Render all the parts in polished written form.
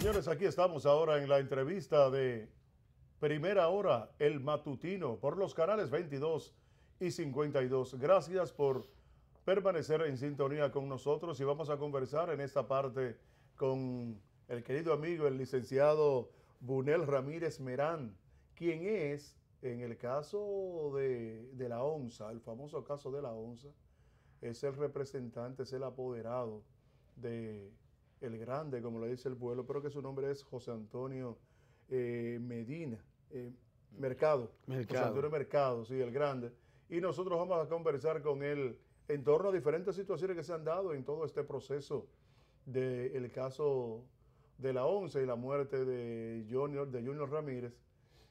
Señores, aquí estamos ahora en la entrevista de Primera Hora, el matutino, por los canales 22 y 52. Gracias por permanecer en sintonía con nosotros y vamos a conversar en esta parte con el querido amigo, el licenciado Bunel Ramírez Merán, quien es, en el caso de la ONSA, el famoso caso de la ONSA, es el representante, es el apoderado de el grande, como le dice el pueblo, pero que su nombre es José Antonio Medina, Mercado. José Antonio Mercado, sí, el grande. Y nosotros vamos a conversar con él en torno a diferentes situaciones que se han dado en todo este proceso del caso de la ONCE y la muerte de Junior Ramírez.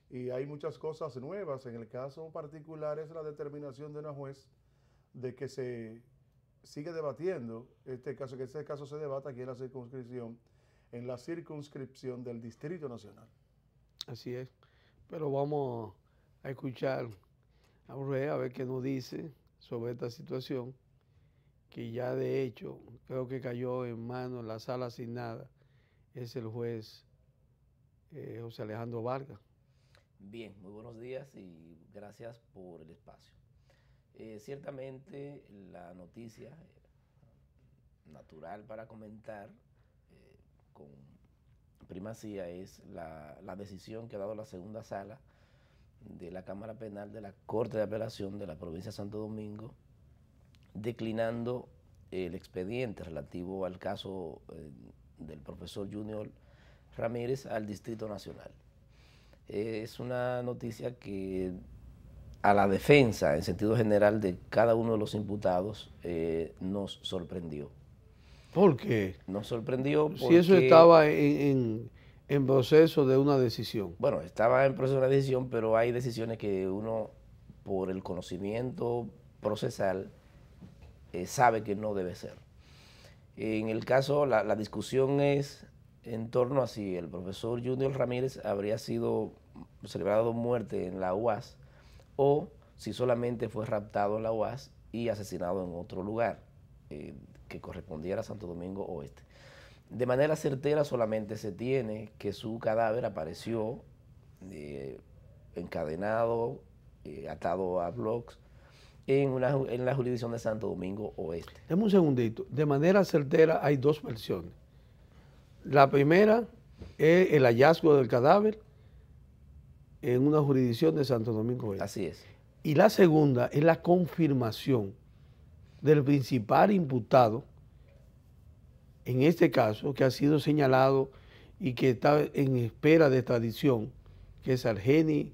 Y hay muchas cosas nuevas. En el caso particular es la determinación de una juez de que se sigue debatiendo este caso, que este caso se debata aquí en la circunscripción del Distrito Nacional. Así es, pero vamos a escuchar a Urrea a ver qué nos dice sobre esta situación, que ya de hecho creo que cayó en manos en la sala asignada, es el juez José Alejandro Vargas. Bien, muy buenos días y gracias por el espacio. Ciertamente la noticia natural para comentar con primacía es la decisión que ha dado la segunda sala de la Cámara Penal de la Corte de Apelación de la provincia de Santo Domingo, declinando el expediente relativo al caso del profesor Junior Ramírez al Distrito Nacional. Es una noticia que a la defensa, en sentido general, de cada uno de los imputados, nos sorprendió. ¿Por qué? Nos sorprendió porque... Si eso estaba en proceso de una decisión. Bueno, estaba en proceso de una decisión, pero hay decisiones que uno, por el conocimiento procesal, sabe que no debe ser. En el caso, la discusión es en torno a si el profesor Junior Ramírez habría sido celebrado muerte en la UAS o si solamente fue raptado en la UAS y asesinado en otro lugar que correspondiera a Santo Domingo Oeste. De manera certera solamente se tiene que su cadáver apareció encadenado, atado a blocks, en la jurisdicción de Santo Domingo Oeste. Dame un segundito. De manera certera hay dos versiones. La primera es el hallazgo del cadáver en una jurisdicción de Santo Domingo Oeste. Así es. Y la segunda es la confirmación del principal imputado, en este caso, que ha sido señalado y que está en espera de extradición, que es Argeni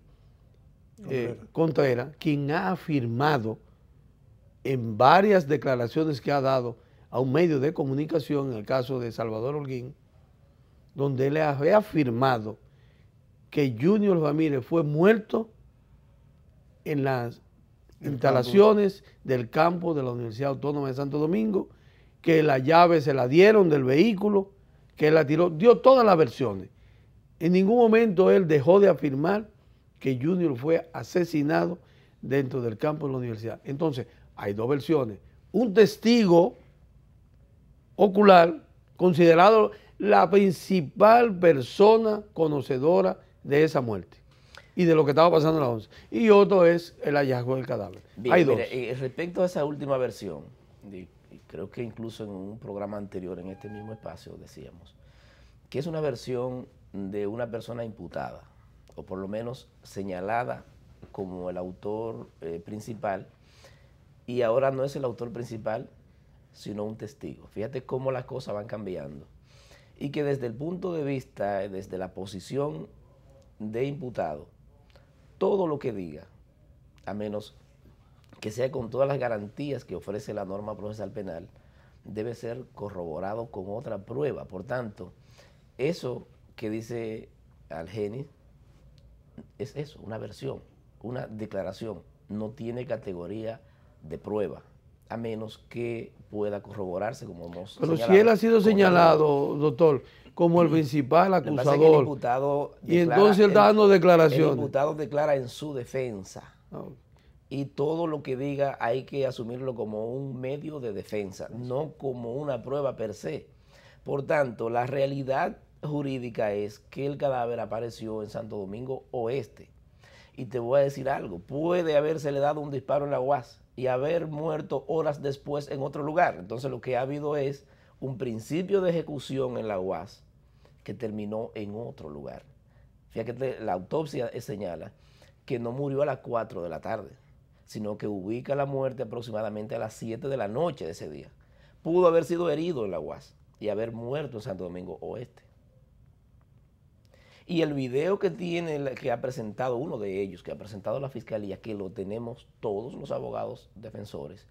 Contreras, quien ha afirmado en varias declaraciones que ha dado a un medio de comunicación, en el caso de Salvador Holguín, donde él ha reafirmado que Junior Ramírez fue muerto en las instalaciones del campo de la Universidad Autónoma de Santo Domingo, que la llave se la dieron del vehículo, que él la tiró, dio todas las versiones. En ningún momento él dejó de afirmar que Junior fue asesinado dentro del campo de la universidad. Entonces, hay dos versiones. Un testigo ocular, considerado la principal persona conocedora de esa muerte y de lo que estaba pasando en la ONCE. Y otro es el hallazgo del cadáver. Bien, hay dos. Mire, respecto a esa última versión, y creo que incluso en un programa anterior en este mismo espacio decíamos que es una versión de una persona imputada, o por lo menos señalada como el autor principal, y ahora no es el autor principal, sino un testigo. Fíjate cómo las cosas van cambiando. Y que desde el punto de vista, desde la posición de imputado, todo lo que diga, a menos que sea con todas las garantías que ofrece la norma procesal penal, debe ser corroborado con otra prueba. Por tanto, eso que dice Argeni es eso, una versión, una declaración, no tiene categoría de prueba, a menos que pueda corroborarse, como hemos Pero señalado. si él ha sido señalado, doctor, como el principal acusador, y entonces está dando declaraciones. El imputado declara en su defensa. Oh. Y todo lo que diga hay que asumirlo como un medio de defensa, no como una prueba per se. Por tanto, la realidad jurídica es que el cadáver apareció en Santo Domingo Oeste. Y te voy a decir algo, puede habérsele dado un disparo en la UAS y haber muerto horas después en otro lugar. Entonces lo que ha habido es un principio de ejecución en la UAS que terminó en otro lugar. Fíjate, la autopsia señala que no murió a las 4 de la tarde, sino que ubica la muerte aproximadamente a las 7 de la noche de ese día. Pudo haber sido herido en la UAS y haber muerto en Santo Domingo Oeste. Y el video que ha presentado uno de ellos, que ha presentado la Fiscalía, que lo tenemos todos los abogados defensores,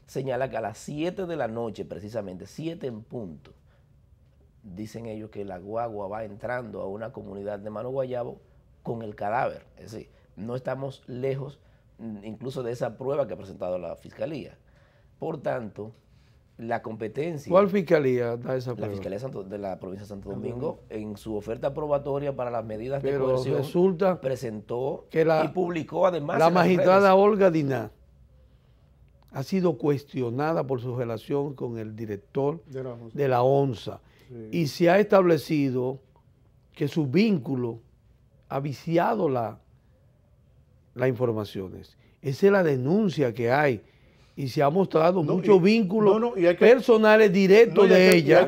señala que a las 7 de la noche, precisamente, 7 en punto, dicen ellos que la guagua va entrando a una comunidad de Mano Guayabo con el cadáver. Es decir, no estamos lejos incluso de esa prueba que ha presentado la Fiscalía. Por tanto, la competencia... ¿Cuál fiscalía da esa prueba? La Fiscalía de la provincia de Santo Domingo, en su oferta probatoria para las medidas de coerción, resulta presentó que y publicó además... La magistrada Olga Diná ha sido cuestionada por su relación con el director de la ONSA. Sí. Y se ha establecido que su vínculo ha viciado las informaciones. Esa es la denuncia que hay. Y se ha mostrado muchos vínculos personales directos de ella.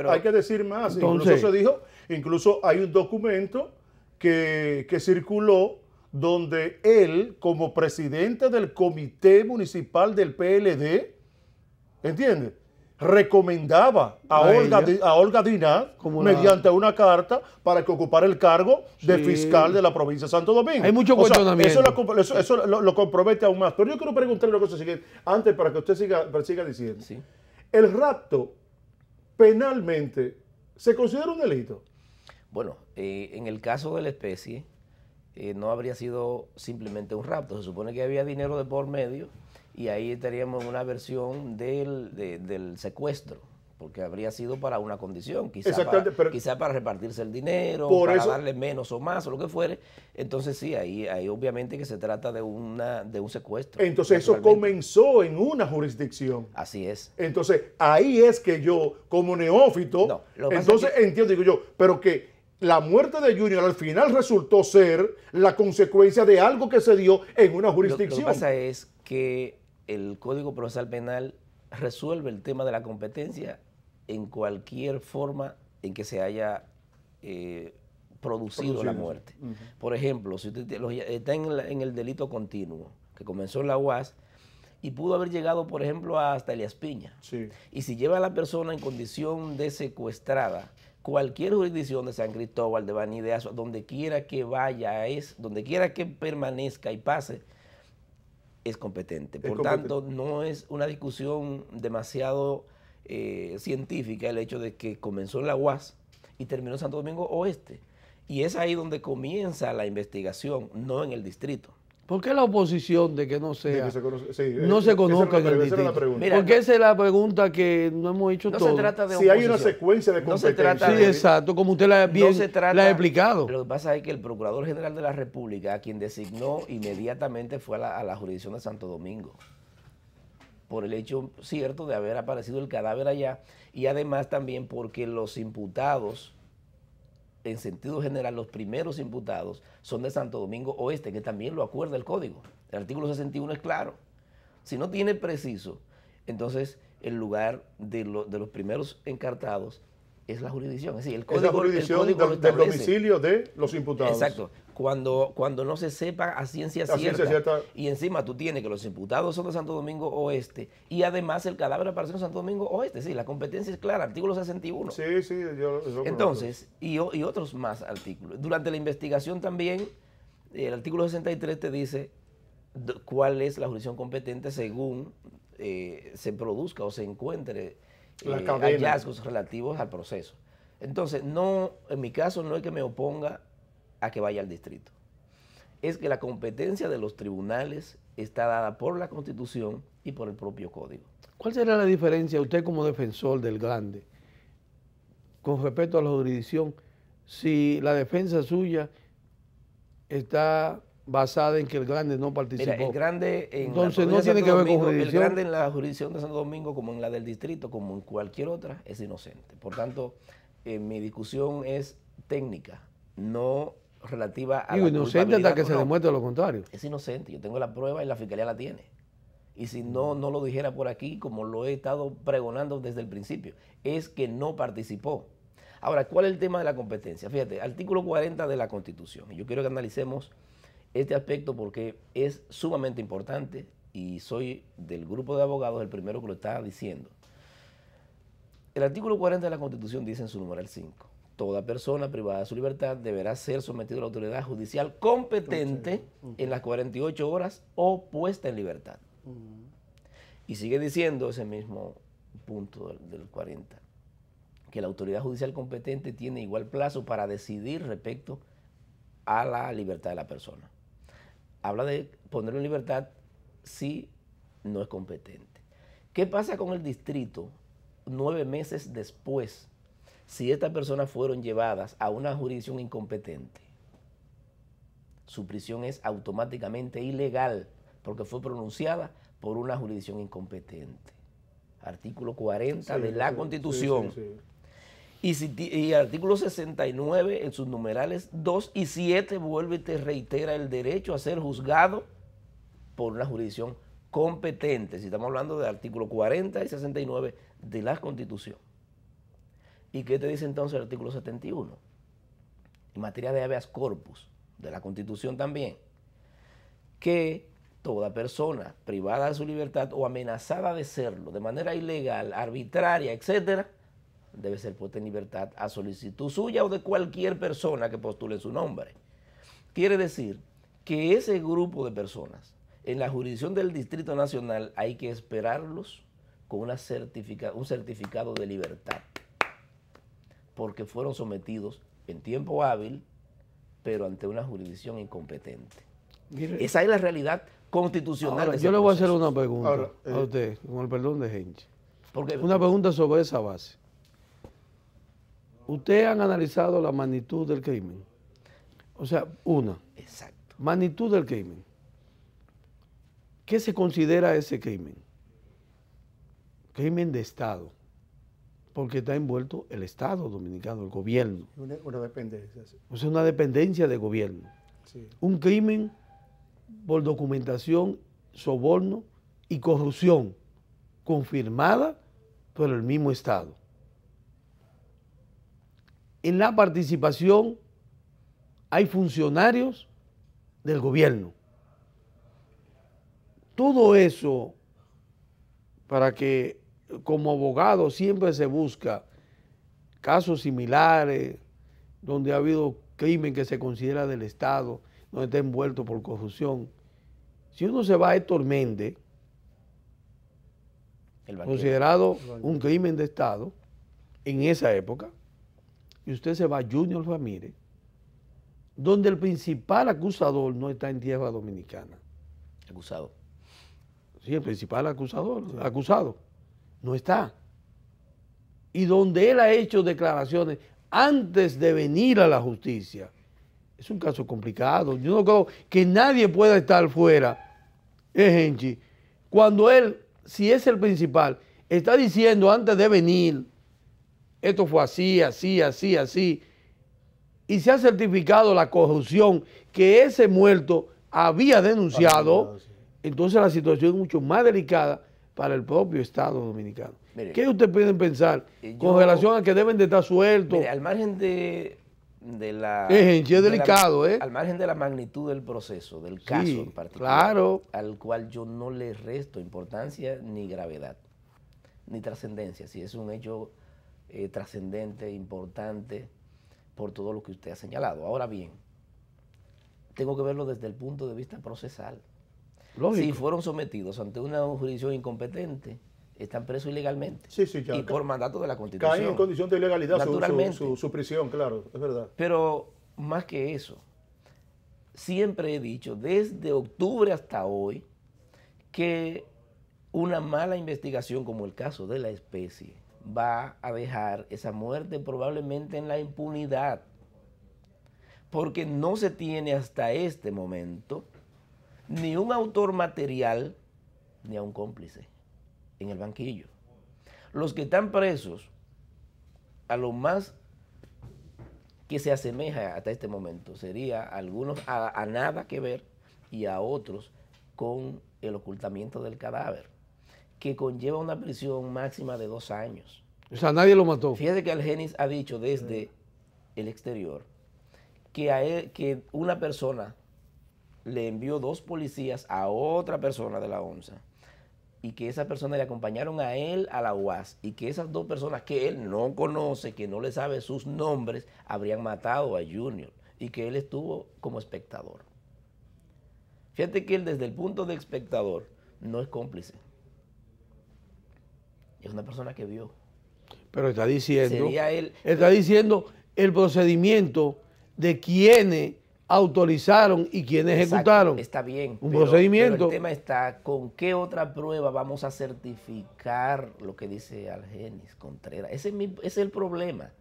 Hay que decir más. Entonces, incluso se dijo, incluso hay un documento que circuló donde él, como presidente del comité municipal del PLD, ¿entiendes?, recomendaba a Olga Diná mediante una carta para que ocupara el cargo de fiscal de la provincia de Santo Domingo. Hay mucho cuestionamiento. Eso lo compromete aún más. Pero yo quiero preguntarle una cosa siguiente, antes para que usted siga diciendo. Sí. ¿El rapto penalmente se considera un delito? Bueno, en el caso de la especie, no habría sido simplemente un rapto. Se supone que había dinero de por medio y ahí estaríamos en una versión del secuestro, porque habría sido para una condición, quizá para repartirse el dinero, para darle menos o más, o lo que fuere. Entonces sí, ahí obviamente que se trata de un secuestro. Entonces eso comenzó en una jurisdicción. Así es. Entonces ahí es que yo, como neófito, entonces entiendo, digo yo, pero que la muerte de Junior al final resultó ser la consecuencia de algo que se dio en una jurisdicción. Lo que pasa es que el Código Procesal Penal resuelve el tema de la competencia en cualquier forma en que se haya producido la muerte. Por ejemplo, si usted está en el delito continuo, que comenzó en la UAS, y pudo haber llegado, por ejemplo, hasta Elías Piña. Sí. Y si lleva a la persona en condición de secuestrada, cualquier jurisdicción de San Cristóbal, de Baní, de Azua, donde quiera que vaya, donde quiera que permanezca y pase, es competente. Por tanto, no es una discusión demasiado científica el hecho de que comenzó en la UAS y terminó en Santo Domingo Oeste. Y es ahí donde comienza la investigación, no en el distrito. ¿Por qué la oposición de que no sea, no se conozca en el distrito? Porque esa es la pregunta que no hemos hecho todos. No se trata de si hay una secuencia de competencias. Sí, exacto, como usted la ha explicado. Lo que pasa es que el Procurador General de la República, a quien designó inmediatamente, fue a la jurisdicción de Santo Domingo, por el hecho cierto de haber aparecido el cadáver allá, y además también porque los imputados, en sentido general, los primeros imputados son de Santo Domingo Oeste, que también lo acuerda el Código. El artículo 61 es claro. Si no tiene preciso, entonces el lugar de los primeros encartados es la jurisdicción. Es decir, el Código, es la jurisdicción del domicilio de los imputados. Exacto. Cuando no se sepa a ciencia cierta, y encima tú tienes que los imputados son de Santo Domingo Oeste y además el cadáver apareció en Santo Domingo Oeste. Sí, la competencia es clara, artículo 61. Sí, yo entonces, y otros más artículos. Durante la investigación también, el artículo 63 te dice cuál es la jurisdicción competente según se produzca o se encuentre hallazgos relativos al proceso. Entonces, no, en mi caso no es que me oponga a que vaya al distrito. Es que la competencia de los tribunales está dada por la Constitución y por el propio Código. ¿Cuál será la diferencia, usted como defensor del grande, con respecto a la jurisdicción, si la defensa suya está basada en que el grande no participó? Mira, el grande entonces no tiene que ver con jurisdicción. El grande en la jurisdicción de Santo Domingo, como en la del distrito, como en cualquier otra, es inocente. Por tanto, mi discusión es técnica, no relativa a Digo, la inocente hasta que culpabilidad o se no. demuestre lo contrario. Es inocente, yo tengo la prueba y la fiscalía la tiene. Y si no lo dijera por aquí, como lo he estado pregonando desde el principio, es que no participó. Ahora, ¿cuál es el tema de la competencia? Fíjate, artículo 40 de la Constitución. Y yo quiero que analicemos este aspecto porque es sumamente importante y soy del grupo de abogados el primero que lo está diciendo. El artículo 40 de la Constitución dice en su numeral 5, toda persona privada de su libertad deberá ser sometida a la autoridad judicial competente en las 48 horas o puesta en libertad. Y sigue diciendo ese mismo punto del 40, que la autoridad judicial competente tiene igual plazo para decidir respecto a la libertad de la persona. Habla de ponerlo en libertad si no es competente. ¿Qué pasa con el distrito 9 meses después si estas personas fueron llevadas a una jurisdicción incompetente? Su prisión es automáticamente ilegal porque fue pronunciada por una jurisdicción incompetente. Artículo 40 de la Constitución. Y artículo 69 en sus numerales 2 y 7 vuelve y te reitera el derecho a ser juzgado por una jurisdicción competente. Si estamos hablando de artículo 40 y 69 de la Constitución. ¿Y qué te dice entonces el artículo 71? En materia de habeas corpus de la Constitución también, que toda persona privada de su libertad o amenazada de serlo de manera ilegal, arbitraria, etcétera, debe ser puesta en libertad a solicitud suya o de cualquier persona que postule su nombre. Quiere decir que ese grupo de personas en la jurisdicción del Distrito Nacional hay que esperarlos con un certificado de libertad, porque fueron sometidos en tiempo hábil, pero ante una jurisdicción incompetente. Mire, esa es la realidad constitucional. ahora, de ese yo le voy a proceso. hacer una pregunta Ahora, a usted, con el perdón de Henchi. Porque, Una pregunta sobre esa base. ¿Usted han analizado la magnitud del crimen? O sea, exacto. magnitud del crimen. ¿Qué se considera ese crimen? Crimen de Estado, porque está envuelto el Estado dominicano, el gobierno. Una dependencia, sí. O sea, una dependencia de gobierno. Sí. Un crimen por documentación, soborno y corrupción, confirmada por el mismo Estado. En la participación hay funcionarios del gobierno. Todo eso, para que como abogado siempre se busca casos similares, donde ha habido crimen que se considera del Estado, donde está envuelto por corrupción. Si uno se va a Héctor Méndez, considerado un crimen de Estado en esa época, y usted se va a Junior Ramírez, donde el principal acusador no está en tierra dominicana. Acusado. Sí, el principal acusado no está. Y donde él ha hecho declaraciones antes de venir a la justicia. Es un caso complicado. Yo no creo que nadie pueda estar fuera, Henchi, cuando él, si es el principal, está diciendo antes de venir, esto fue así, así, así, así, y se ha certificado la corrupción que ese muerto había denunciado, entonces la situación es mucho más delicada para el propio Estado dominicano. Mire, ¿qué ustedes pueden pensar con relación a que deben de estar sueltos? Mire, al margen de la... Es delicado, al margen de la magnitud del proceso, del caso en particular, claro, al cual yo no le resto importancia ni gravedad, ni trascendencia, si es un hecho trascendente, importante, por todo lo que usted ha señalado. Ahora bien, tengo que verlo desde el punto de vista procesal. lógico. Si fueron sometidos ante una jurisdicción incompetente, están presos ilegalmente. Sí, sí, ya. Y por mandato de la Constitución. Caen en condición de ilegalidad Naturalmente. su prisión, claro, es verdad. Pero más que eso, siempre he dicho, desde octubre hasta hoy, que una mala investigación como el caso de la especie va a dejar esa muerte probablemente en la impunidad, porque no se tiene hasta este momento ni un autor material ni a un cómplice en el banquillo. Los que están presos, a lo más que se asemeja hasta este momento. Sería algunos a nada que ver y a otros con el ocultamiento del cadáver, que conlleva una prisión máxima de 2 años. O sea, nadie lo mató. Fíjate que Argenis ha dicho desde el exterior que una persona le envió 2 policías a otra persona de la ONSA y que esa persona le acompañaron a él a la UAS y que esas 2 personas que él no conoce, que no le sabe sus nombres, habrían matado a Junior y que él estuvo como espectador. Fíjate que él desde el punto de espectador no es cómplice. Es una persona que vio. Pero está diciendo, Sería él, está diciendo el procedimiento de quienes autorizaron y quienes ejecutaron. Está bien. Un procedimiento. Pero el tema está con qué otra prueba vamos a certificar lo que dice Argenis Contreras. Ese es el problema.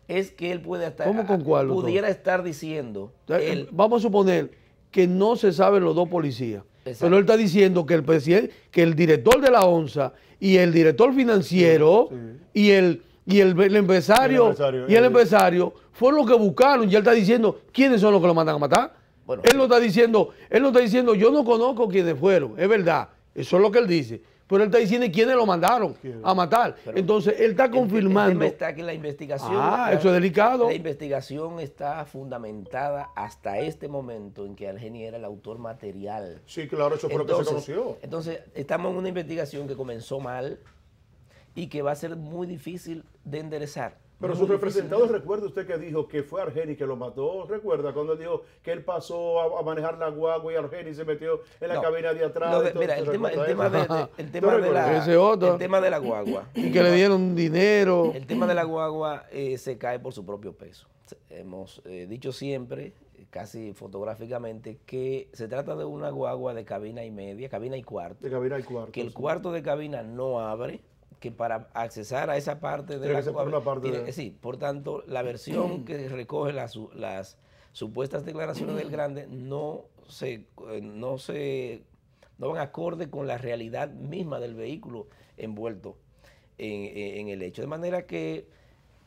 Es que él puede estar, ¿Cómo con cuál? pudiera estar diciendo. Vamos a suponer que no se saben los 2 policías. Exacto. Pero él está diciendo que el presidente, que el director de la ONSA y el director financiero y el empresario fueron los que buscaron, y él está diciendo quiénes son los que lo mandan a matar. Bueno, él no está diciendo, yo no conozco quiénes fueron, es verdad, eso es lo que él dice. Pero él está diciendo quiénes lo mandaron a matar. Pero entonces él está confirmando. El tema está que la investigación. Eso es delicado. La investigación está fundamentada hasta este momento en que Argenis era el autor material. Sí, claro, eso fue lo que se conoció. Entonces, estamos en una investigación que comenzó mal y que va a ser muy difícil de enderezar. Pero su representado, recuerda usted que dijo que fue Argenis que lo mató. ¿Recuerda cuando él dijo que él pasó a manejar la guagua y Argenis se metió en la cabina de atrás? Mira, el tema de la guagua. Y que le dieron dinero. El tema de la guagua se cae por su propio peso. Hemos dicho siempre, casi fotográficamente, que se trata de una guagua de cabina y media, cabina y cuarto. De cabina y cuarto. Que el cuarto de cabina no abre, que para accesar a esa parte de la guagua, sí, por tanto, la versión que recoge las supuestas declaraciones del Grande no van acorde con la realidad misma del vehículo envuelto en el hecho. De manera que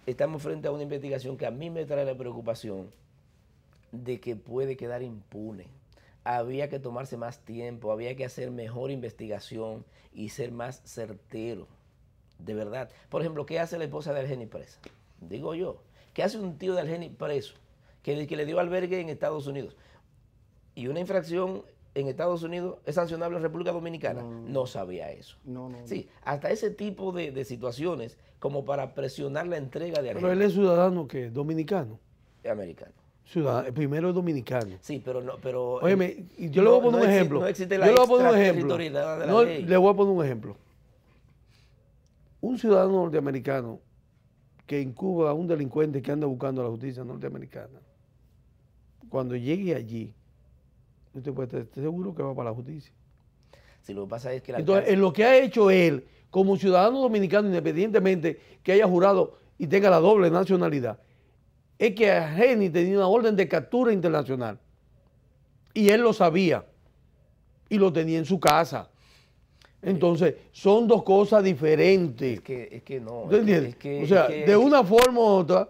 estamos frente a una investigación que a mí me trae la preocupación de que puede quedar impune. Había que tomarse más tiempo, había que hacer mejor investigación y ser más certero. De verdad. Por ejemplo, ¿qué hace la esposa de Argenis presa? Digo yo. ¿Qué hace un tío de Argenis preso? Que le dio albergue en Estados Unidos. Y una infracción en Estados Unidos es sancionable en República Dominicana. No sabía eso. Sí, hasta ese tipo de situaciones como para presionar la entrega de Argenis. Pero él es ciudadano, ¿qué? ¿Dominicano? Americano. Ciudadano, primero es dominicano. Sí, pero no. Pero óyeme, yo le voy a poner un ejemplo. No existe la extraterritorialidad de la ley. Le voy a poner un ejemplo. Un ciudadano norteamericano que incuba a un delincuente que anda buscando a la justicia norteamericana, cuando llegue allí, usted puede estar seguro que va para la justicia. Sí, lo que pasa es que entonces, en lo que ha hecho él, como ciudadano dominicano, independientemente que haya jurado y tenga la doble nacionalidad, es que Argenis tenía una orden de captura internacional. Y él lo sabía. Y lo tenía en su casa. Entonces, son 2 cosas diferentes. Es que no. ¿Usted entiende? O sea, de una forma u otra,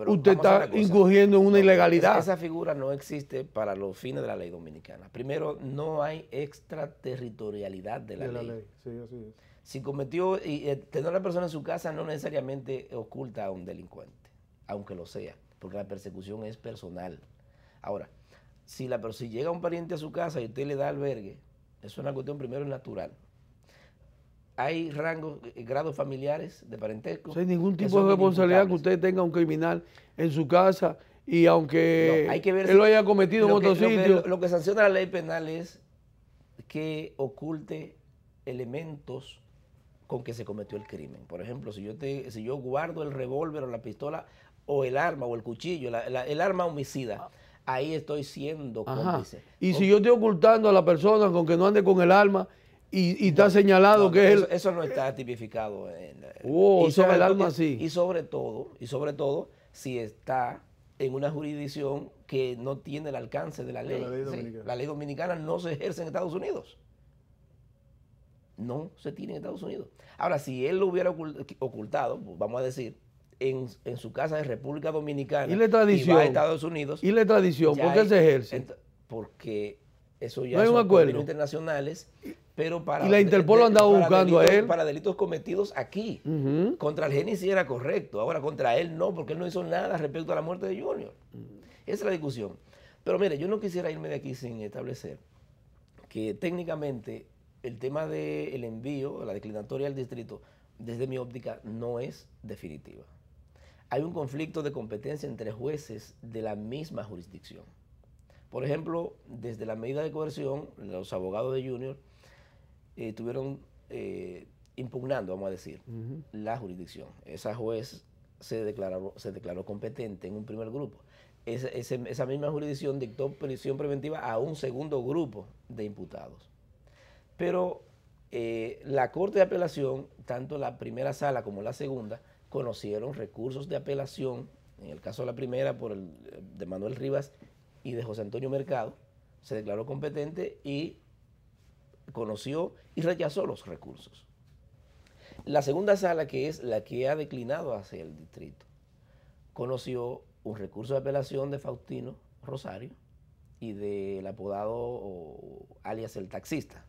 usted está incurriendo en una ilegalidad. Esa figura no existe para los fines de la ley dominicana. Primero, no hay extraterritorialidad de la ley. Sí, así es. Si cometió, tener a una persona en su casa no necesariamente oculta a un delincuente, aunque lo sea, porque la persecución es personal. Ahora, si llega un pariente a su casa y usted le da albergue, eso es una cuestión primero natural. Hay rangos, grados familiares de parentesco. No hay ningún tipo de responsabilidad que usted tenga un criminal en su casa y aunque él lo haya cometido en otro sitio. Lo que sanciona la ley penal es que oculte elementos con que se cometió el crimen. Por ejemplo, si yo guardo el revólver o la pistola o el arma o el cuchillo, el arma homicida, ahí estoy siendo cómplice. Y si yo estoy ocultando a la persona con que no ande con el arma y está señalado que es él. Eso no está tipificado. O sea, el arma sí. Y sobre todo, si está en una jurisdicción que no tiene el alcance de la ley. La ley dominicana no se ejerce en Estados Unidos. No se tiene en Estados Unidos. Ahora, si él lo hubiera ocultado, pues vamos a decir, en su casa de República Dominicana ¿Y la extradición? va a Estados Unidos. ¿Y la extradición? ya ¿Por qué se ejerce? Porque eso ¿No ya hay un son acuerdo? convenios internacionales, pero para... Y la Interpol lo andaba para buscando a delitos- él. Para delitos cometidos aquí. Ujú. Contra el Geni sí era correcto, ahora contra él no, porque él no hizo nada respecto a la muerte de Junior. Esa es la discusión. Pero mire, yo no quisiera irme de aquí sin establecer que técnicamente el tema del envío, la declinatoria del distrito, desde mi óptica, no es definitiva. Hay un conflicto de competencia entre jueces de la misma jurisdicción. Por ejemplo, desde la medida de coerción, los abogados de Junior estuvieron impugnando, vamos a decir, la jurisdicción. Esa juez se declaró competente en un primer grupo. Esa misma jurisdicción dictó prisión preventiva a un segundo grupo de imputados. Pero la Corte de Apelación, tanto la primera sala como la segunda, conocieron recursos de apelación, en el caso de la primera de Manuel Rivas y de José Antonio Mercado, se declaró competente y conoció y rechazó los recursos. La segunda sala, que es la que ha declinado hacia el distrito, conoció un recurso de apelación de Faustino Rosario y del apodado alias el taxista.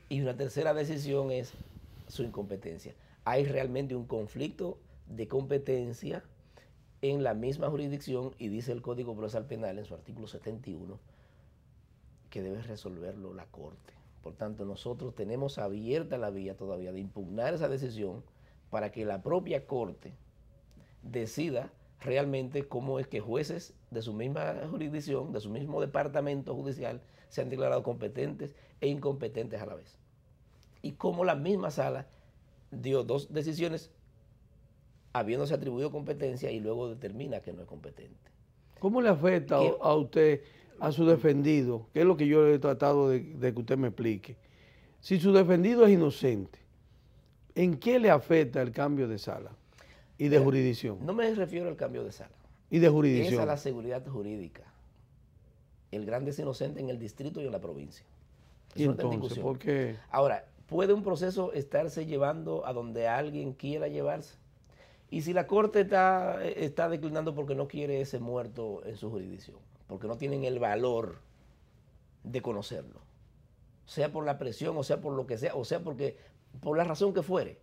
Y una tercera decisión es su incompetencia. Hay realmente un conflicto de competencia en la misma jurisdicción y dice el Código Procesal Penal en su artículo 71 que debe resolverlo la Corte. Por tanto, nosotros tenemos abierta la vía todavía de impugnar esa decisión para que la propia Corte decida realmente cómo es que jueces de su misma jurisdicción, de su mismo departamento judicial, se han declarado competentes e incompetentes a la vez. Y cómo la misma sala dio dos decisiones habiéndose atribuido competencia y luego determina que no es competente. ¿Cómo le afecta a usted, a su defendido? Que es lo que yo he tratado de que usted me explique. Si su defendido es inocente, ¿en qué le afecta el cambio de sala y de jurisdicción? No me refiero al cambio de sala. Y de jurisdicción. Es a la seguridad jurídica. El grande es inocente en el distrito y en la provincia. ¿Y entonces por qué? Ahora, ¿puede un proceso estarse llevando a donde alguien quiera llevarse? Y si la Corte está declinando porque no quiere ese muerto en su jurisdicción, porque no tienen el valor de conocerlo, sea por la presión, o sea por lo que sea, o sea porque por la razón que fuere.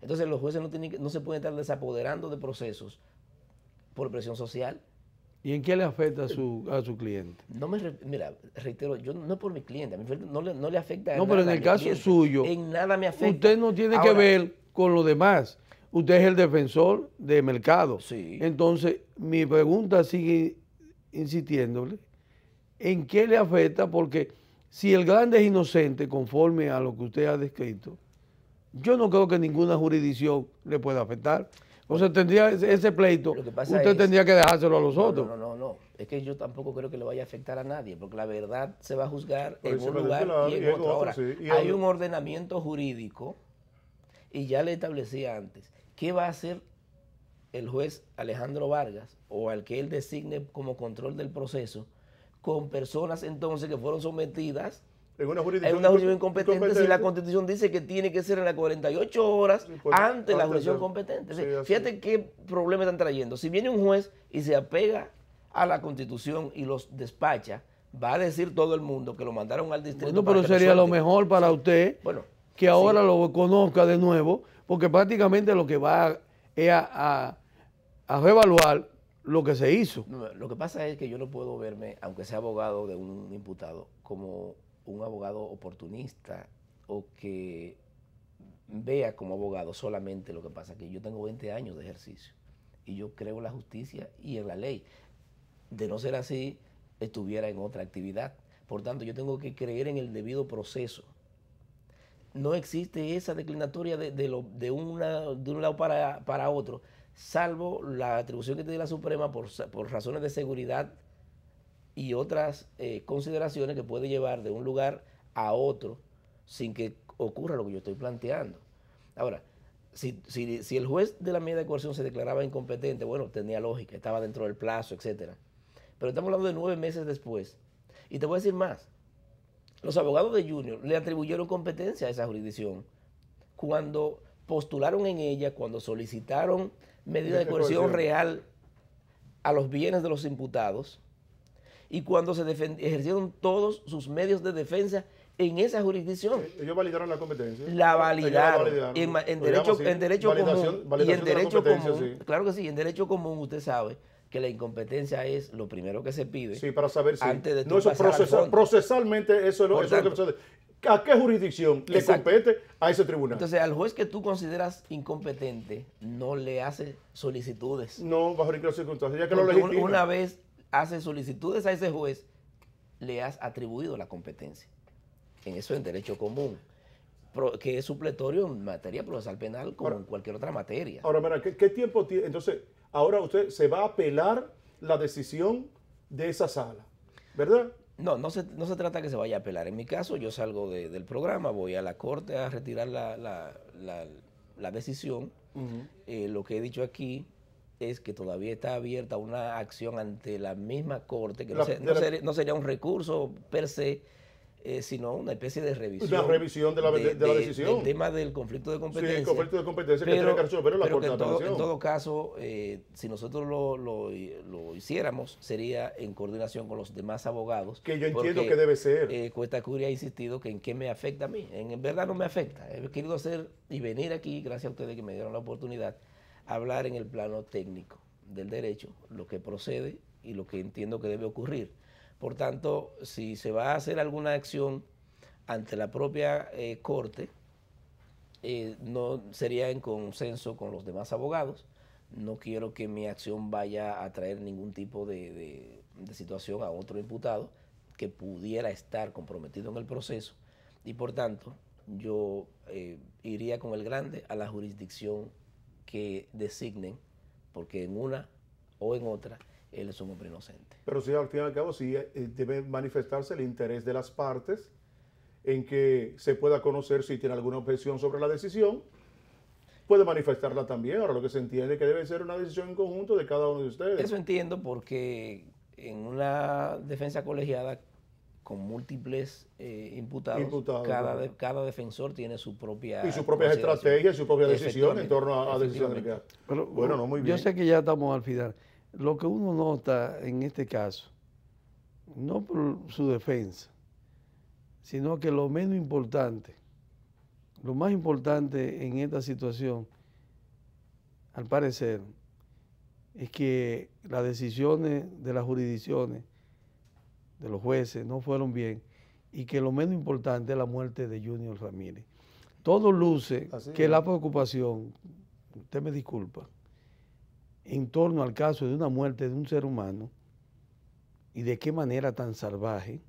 Entonces los jueces no se pueden estar desapoderando de procesos por presión social. ¿Y en qué le afecta a su cliente? Mira, reitero, yo no es por mi cliente, a mi cliente no le afecta a No, nada. pero en el caso suyo, en nada me afecta. usted no tiene que ver con lo demás. Usted es el defensor de Mercado. Sí. Entonces, mi pregunta sigue insistiéndole, ¿en qué le afecta? Porque si el grande es inocente, conforme a lo que usted ha descrito, yo no creo que ninguna jurisdicción le pueda afectar. O sea, tendría ese pleito, usted tendría que dejárselo a los otros. No. Es que yo tampoco creo que le vaya a afectar a nadie, porque la verdad se va a juzgar Pero en un lugar y en otro. Ahora, sí. hay un ordenamiento jurídico, y ya le establecía antes, ¿qué va a hacer el juez Alejandro Vargas o al que él designe como control del proceso con personas entonces que fueron sometidas en una jurisdicción incompetente si la Constitución dice que tiene que ser en las 48 horas ante la jurisdicción competente? Sí, fíjate qué problema están trayendo. Si viene un juez y se apega a la Constitución y los despacha, va a decir todo el mundo que lo mandaron al distrito. No, pero sería lo mejor para usted que ahora lo conozca de nuevo, porque prácticamente lo que va es a reevaluar lo que se hizo. No, lo que pasa es que yo no puedo verme, aunque sea abogado de un imputado, como un abogado oportunista o que vea como abogado solamente lo que pasa, que yo tengo 20 años de ejercicio y yo creo en la justicia y en la ley. De no ser así, estuviera en otra actividad. Por tanto, yo tengo que creer en el debido proceso. No existe esa declinatoria de un lado para otro, salvo la atribución que tiene la Suprema por razones de seguridad y otras consideraciones que puede llevar de un lugar a otro sin que ocurra lo que yo estoy planteando. Ahora, si el juez de la medida de coerción se declaraba incompetente, bueno, tenía lógica, estaba dentro del plazo, etcétera. Pero estamos hablando de 9 meses después. Y te voy a decir más. Los abogados de Junior le atribuyeron competencia a esa jurisdicción cuando postularon en ella cuando solicitaron medidas de coerción real a los bienes de los imputados y cuando se ejercieron todos sus medios de defensa en esa jurisdicción. Ellos validaron la competencia. La validaron. En derecho común. Y en derecho común, sí. Claro que sí, en derecho común usted sabe que la incompetencia es lo primero que se pide. Sí, para saber si. Antes de no, eso procesalmente, eso es lo que procede. ¿A qué jurisdicción le compete a ese tribunal? Entonces, al juez que tú consideras incompetente, no le hace solicitudes. No, bajo ninguna circunstancia, ya que lo legitima. Una vez hace solicitudes a ese juez, le has atribuido la competencia. En eso en derecho común, que es supletorio en materia procesal penal como en cualquier otra materia. Ahora, mira, ¿qué tiempo tiene? Entonces, ahora usted se va a apelar la decisión de esa sala, ¿verdad? No se trata que se vaya a apelar. En mi caso, yo salgo del programa, voy a la corte a retirar la decisión. Lo que he dicho aquí es que todavía está abierta una acción ante la misma corte, que no sería un recurso per se, sino una especie de revisión. Una revisión de la decisión. Del tema del conflicto de competencia. Sí, el conflicto de competencia que tiene que resolver la Corte de Apelación. En todo caso, si nosotros lo hiciéramos, sería en coordinación con los demás abogados. Que yo entiendo que debe ser. Cuesta Curia ha insistido que en qué me afecta a mí. En verdad no me afecta. He querido hacer y venir aquí, gracias a ustedes que me dieron la oportunidad, a hablar en el plano técnico del derecho, lo que procede y lo que entiendo que debe ocurrir. Por tanto, si se va a hacer alguna acción ante la propia Corte, no sería en consenso con los demás abogados. No quiero que mi acción vaya a traer ningún tipo de situación a otro imputado que pudiera estar comprometido en el proceso. Y por tanto, yo iría con el grande a la jurisdicción que designen, porque en una o en otra él es un hombre inocente. Pero sí, al fin y al cabo, sí debe manifestarse el interés de las partes en que se pueda conocer si tiene alguna objeción sobre la decisión. Puede manifestarla también. Ahora lo que se entiende es que debe ser una decisión en conjunto de cada uno de ustedes. Eso entiendo porque en una defensa colegiada con múltiples imputados, cada defensor tiene su propia... Y sus propias estrategias, su propia decisión en torno a decisiones que... Pero, bueno, no, muy bien. Yo sé que ya estamos al final. Lo que uno nota en este caso, no por su defensa, sino que lo menos importante, lo más importante en esta situación, al parecer, es que las decisiones de las jurisdicciones, de los jueces, no fueron bien, y que lo menos importante es la muerte de Junior Ramírez. Todo luce que la preocupación, usted me disculpa, en torno al caso de una muerte de un ser humano, y de qué manera tan salvaje,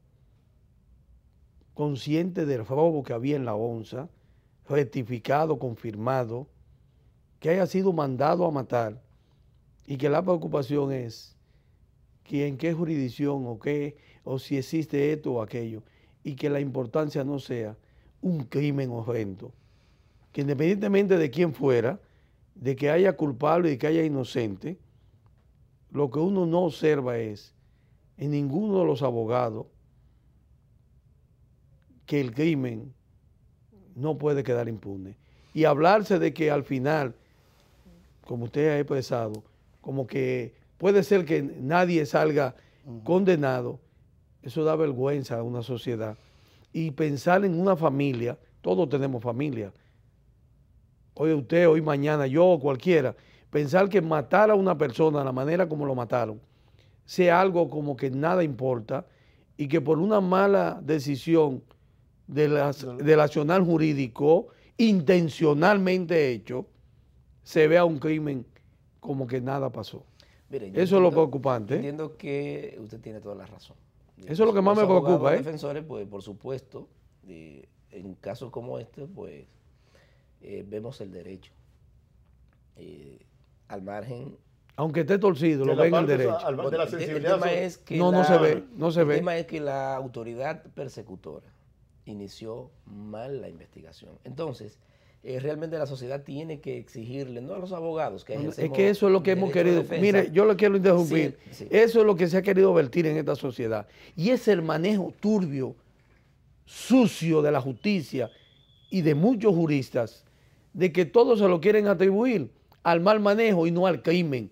consciente del robo que había en la onza, rectificado, confirmado, que haya sido mandado a matar, y que la preocupación es que en qué jurisdicción o si existe esto o aquello, y que la importancia no sea un crimen horrendo, que independientemente de quién fuera, de que haya culpable y de que haya inocente, lo que uno no observa es en ninguno de los abogados que el crimen no puede quedar impune. Y hablarse de que al final, como usted ha expresado, como que puede ser que nadie salga condenado, eso da vergüenza a una sociedad. Y pensar en una familia, todos tenemos familia, hoy usted, hoy mañana, yo o cualquiera, pensar que matar a una persona de la manera como lo mataron sea algo como que nada importa y que por una mala decisión del accionar jurídico intencionalmente hecho, se vea un crimen como que nada pasó. Mire, eso es lo preocupante. Entiendo que usted tiene toda la razón. Eso es lo que más me preocupa. Los defensores, pues, por supuesto, en casos como este, pues, vemos el derecho. Al margen... Aunque esté torcido, lo ven el derecho. De la sensibilidad. El tema es que no se ve, no se ve. El tema es que la autoridad persecutora inició mal la investigación. Entonces, realmente la sociedad tiene que exigirle, no a los abogados que es que eso es lo que hemos querido. Mire, yo lo quiero interrumpir. Sí. Eso es lo que se ha querido vertir en esta sociedad. Y es el manejo turbio, sucio de la justicia y de muchos juristas de que todo se lo quieren atribuir al mal manejo y no al crimen,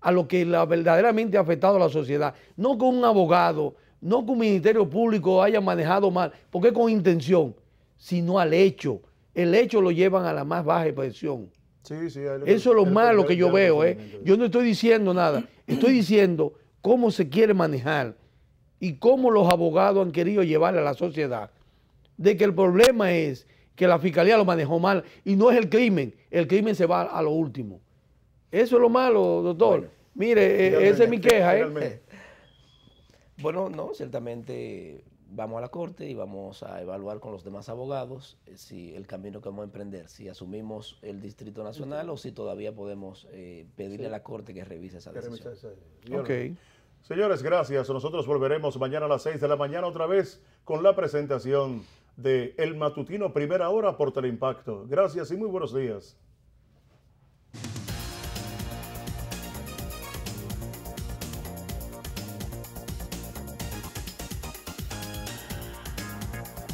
a lo que verdaderamente ha afectado a la sociedad. No con un abogado, no con un ministerio público haya manejado mal, porque es con intención, sino al hecho. El hecho lo llevan a la más baja expresión. Sí, Eso es lo malo que yo veo. Yo no estoy diciendo nada, estoy diciendo cómo se quiere manejar y cómo los abogados han querido llevarle a la sociedad de que el problema es que la fiscalía lo manejó mal y no es el crimen se va a lo último. Eso es lo malo, doctor. Bueno, mire, esa es mi queja. Bueno, no, ciertamente vamos a la corte y vamos a evaluar con los demás abogados si el camino que vamos a emprender, si asumimos el Distrito Nacional o si todavía podemos pedirle a la corte que revise esa decisión. Okay. Señores, gracias. Nosotros volveremos mañana a las 6 de la mañana otra vez con la presentación de El Matutino Primera Hora por Teleimpacto. Gracias y muy buenos días.